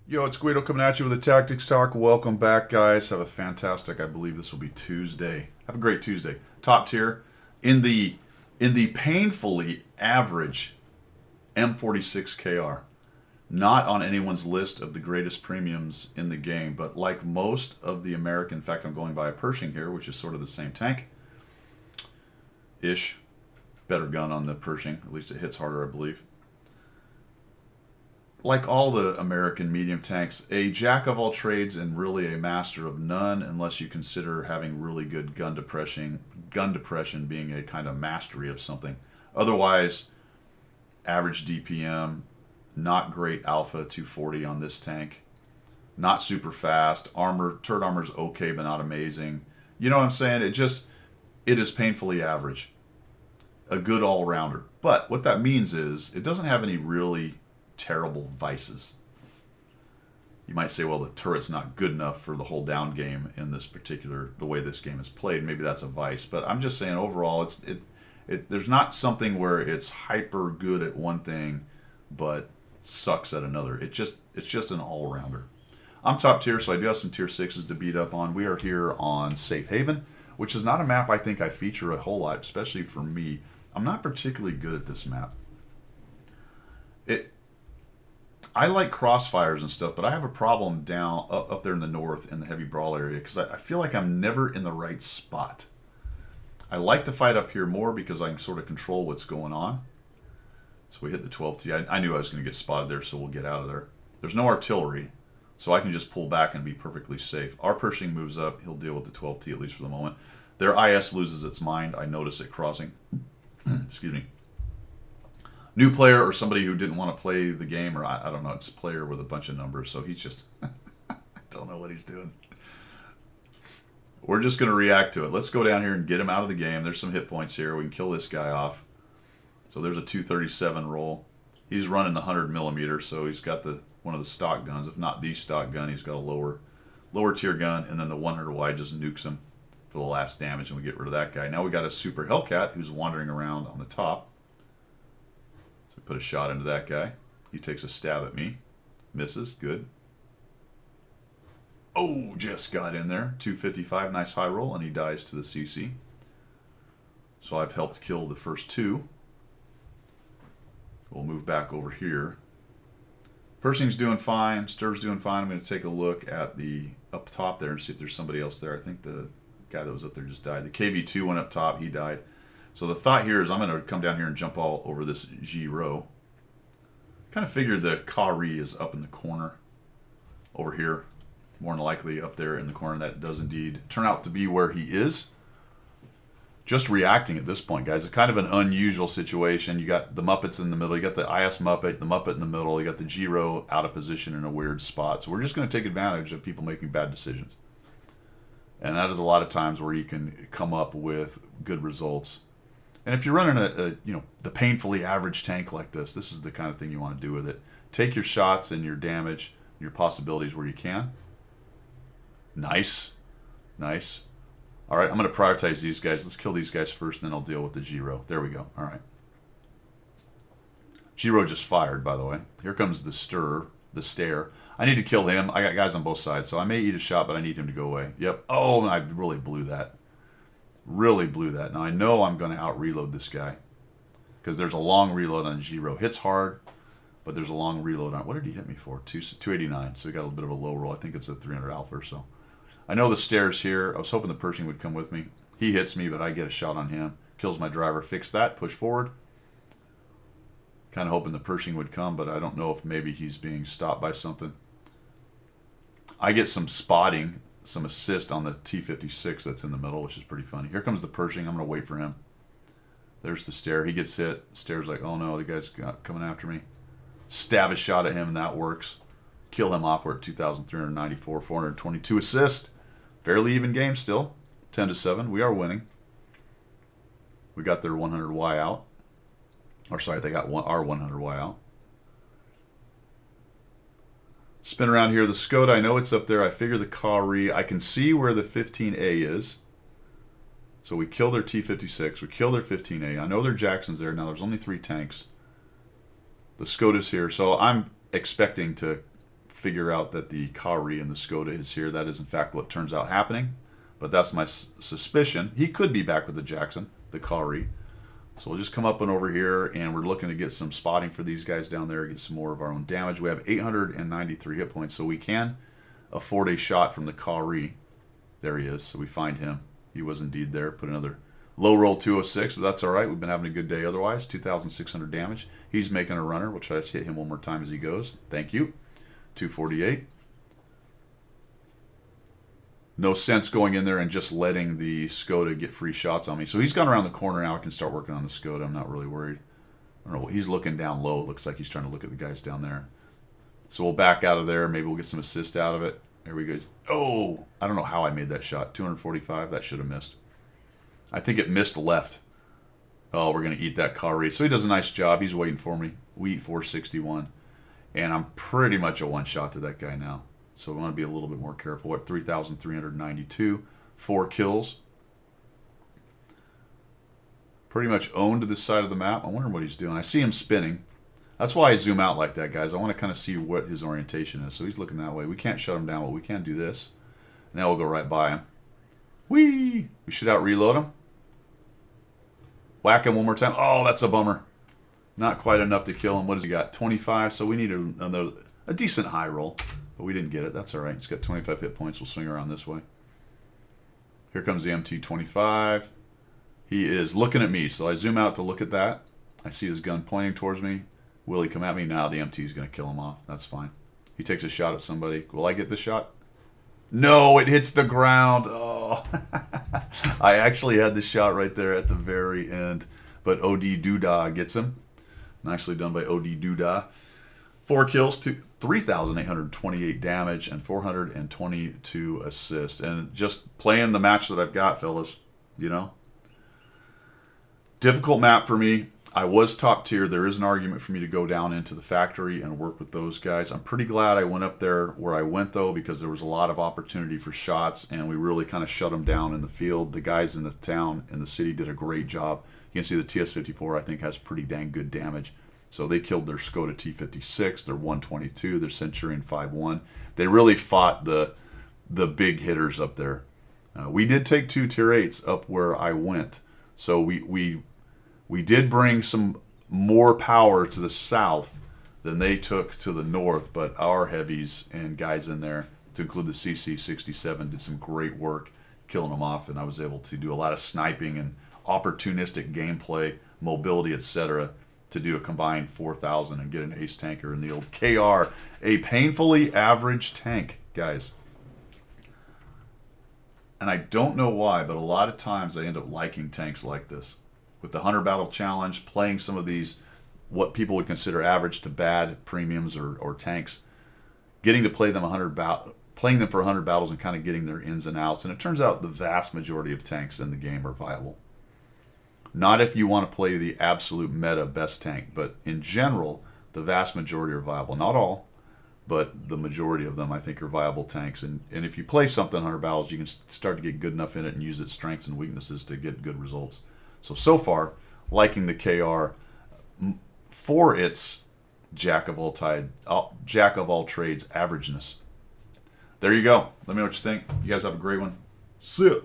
Yo, it's Guido coming at you with a Tactics Talk. Welcome back, guys. Have a fantastic, I believe this will be Tuesday. Have a great Tuesday. Top tier in the painfully average M46KR. Not on anyone's list of the greatest premiums in the game, but like most of the American, in fact, I'm going by a Pershing here, which is sort of the same tank ish. Better gun on the Pershing, at least it hits harder, I believe. Like all the American medium tanks, a jack of all trades and really a master of none, unless you consider having really good gun depression being a kind of mastery of something. Otherwise, average DPM, not great alpha 240 on this tank, not super fast. Turret armor's okay, but not amazing. You know what I'm saying? It is painfully average. A good all-rounder. But what that means is it doesn't have any really terrible vices. You might say, well, the turret's not good enough for the whole down game in this particular, the way this game is played. Maybe that's a vice, but I'm just saying overall, there's not something where it's hyper good at one thing, but sucks at another. It's just an all-rounder. I'm top tier, so I do have some tier 6s to beat up on. We are here on Safe Haven, which is not a map I think I feature a whole lot, especially for me. I'm not particularly good at this map. I like crossfires and stuff, but I have a problem down up there in the north in the heavy brawl area because I feel like I'm never in the right spot. I like to fight up here more because I can sort of control what's going on. So we hit the 12T. I knew I was going to get spotted there, so we'll get out of there. There's no artillery, so I can just pull back and be perfectly safe. Our Pershing moves up. He'll deal with the 12T at least for the moment. Their IS loses its mind. I notice it crossing. Excuse me. New player or somebody who didn't want to play the game, or I don't know, it's a player with a bunch of numbers, so he's just, I don't know what he's doing. We're just going to react to it. Let's go down here and get him out of the game. There's some hit points here. We can kill this guy off. So there's a 237 roll. He's running the 100mm, so he's got one of the stock guns. If not the stock gun, he's got a lower tier gun, and then the 100 wide just nukes him for the last damage, and we get rid of that guy. Now we got a Super Hellcat who's wandering around on the top. Put a shot into that guy. He takes a stab at me. Misses. Good. Oh, just got in there. 255. Nice high roll. And he dies to the CC. So I've helped kill the first two. We'll move back over here. Pershing's doing fine. Sturv's doing fine. I'm going to take a look at the up top there and see if there's somebody else there. I think the guy that was up there just died. The KV2 went up top. He died. So the thought here is I'm going to come down here and jump all over this G row. Kind of figured the Kari is up in the corner over here. More than likely up there in the corner. That does indeed turn out to be where he is. Just reacting at this point, guys. It's kind of an unusual situation. You got the Muppets in the middle. You got the IS Muppet, the Muppet in the middle. You got the G row out of position in a weird spot. So we're just going to take advantage of people making bad decisions. And that is a lot of times where you can come up with good results. And if you're running the painfully average tank like this is the kind of thing you want to do with it. Take your shots and your damage, your possibilities where you can. Nice. Nice. All right, I'm going to prioritize these guys. Let's kill these guys first, then I'll deal with the G-Row. There we go. All right. G-Row just fired, by the way. Here comes the stare. I need to kill him. I got guys on both sides, so I may eat a shot, but I need him to go away. Yep. Oh, I really blew that. Really blew that. Now I know I'm going to out-reload this guy because there's a long reload on G-Row. Hits hard, but there's a long reload on it. What did he hit me for? 289. So he got a bit of a low roll. I think it's a 300 alpha or so. I know the stairs here. I was hoping the Pershing would come with me. He hits me, but I get a shot on him. Kills my driver. Fix that. Push forward. Kind of hoping the Pershing would come, but I don't know if maybe he's being stopped by something. I get some spotting, some assist on the T-56 that's in the middle, which is pretty funny. Here comes the Pershing. I'm going to wait for him. There's the stair. He gets hit. Stair's like, oh no, the guy's coming after me. Stab a shot at him, and that works. Kill him off. We're at 2,394, 422 assist. Fairly even game still. 10-7. We are winning. We got their 100Y out. Or sorry, they got our 100Y out. Spin around here. The Skoda, I know it's up there. I figure the Kari. I can see where the 15A is. So we kill their T-56. We kill their 15A. I know their Jackson's there. Now there's only 3 tanks. The Skoda's here. So I'm expecting to figure out that the Kari and the Skoda is here. That is, in fact, what turns out happening. But that's my suspicion. He could be back with the Jackson, the Kari. So we'll just come up and over here, and we're looking to get some spotting for these guys down there, get some more of our own damage. We have 893 hit points, so we can afford a shot from the Kari. There he is, so we find him. He was indeed there. Put another low roll 206, but that's all right. We've been having a good day otherwise. 2,600 damage. He's making a runner. We'll try to hit him one more time as he goes. Thank you. 248. No sense going in there and just letting the Skoda get free shots on me. So he's gone around the corner now. I can start working on the Skoda. I'm not really worried. I don't know. He's looking down low. It looks like he's trying to look at the guys down there. So we'll back out of there. Maybe we'll get some assist out of it. There we go. Oh, I don't know how I made that shot. 245. That should have missed. I think it missed left. Oh, we're going to eat that Kari. So he does a nice job. He's waiting for me. We eat 461. And I'm pretty much a one-shot to that guy now. So we want to be a little bit more careful. We're at 3,392. 4 kills. Pretty much owned this side of the map. I wonder what he's doing. I see him spinning. That's why I zoom out like that, guys. I want to kind of see what his orientation is. So he's looking that way. We can't shut him down, but we can do this. Now we'll go right by him. Whee! We should out-reload him. Whack him one more time. Oh, that's a bummer. Not quite enough to kill him. What has he got? 25. So we need a decent high roll. But we didn't get it. That's all right. He's got 25 hit points. We'll swing around this way. Here comes the MT-25. He is looking at me. So I zoom out to look at that. I see his gun pointing towards me. Will he come at me? Now the MT is going to kill him off. That's fine. He takes a shot at somebody. Will I get the shot? No, it hits the ground. Oh, I actually had the shot right there at the very end. But OD Doodah gets him. Nicely done by OD Doodah. 4 kills, 3,828 damage, and 422 assists. And just playing the match that I've got, fellas, you know. Difficult map for me. I was top tier. There is an argument for me to go down into the factory and work with those guys. I'm pretty glad I went up there where I went, though, because there was a lot of opportunity for shots, and we really kind of shut them down in the field. The guys in the town, in the city, did a great job. You can see the TS-54, I think, has pretty dang good damage. So they killed their Skoda T-56, their 122, their Centurion 5.1. They really fought the big hitters up there. We did take 2 Tier 8s up where I went. So we did bring some more power to the south than they took to the north, but our heavies and guys in there, to include the CC-67, did some great work killing them off, and I was able to do a lot of sniping and opportunistic gameplay, mobility, etc., to do a combined 4,000 and get an ace tanker in the old KR, a painfully average tank, guys. And I don't know why, but a lot of times I end up liking tanks like this. With the 100 Battle Challenge, playing some of these, what people would consider average to bad premiums or tanks, getting to play them playing them for 100 battles and kind of getting their ins and outs. And it turns out the vast majority of tanks in the game are viable. Not if you want to play the absolute meta best tank, but in general, the vast majority are viable. Not all, but the majority of them, I think, are viable tanks. And if you play something 100 battles, you can start to get good enough in it and use its strengths and weaknesses to get good results. So far, liking the KR for its jack of all trades averageness. There you go. Let me know what you think. You guys have a great one. See ya.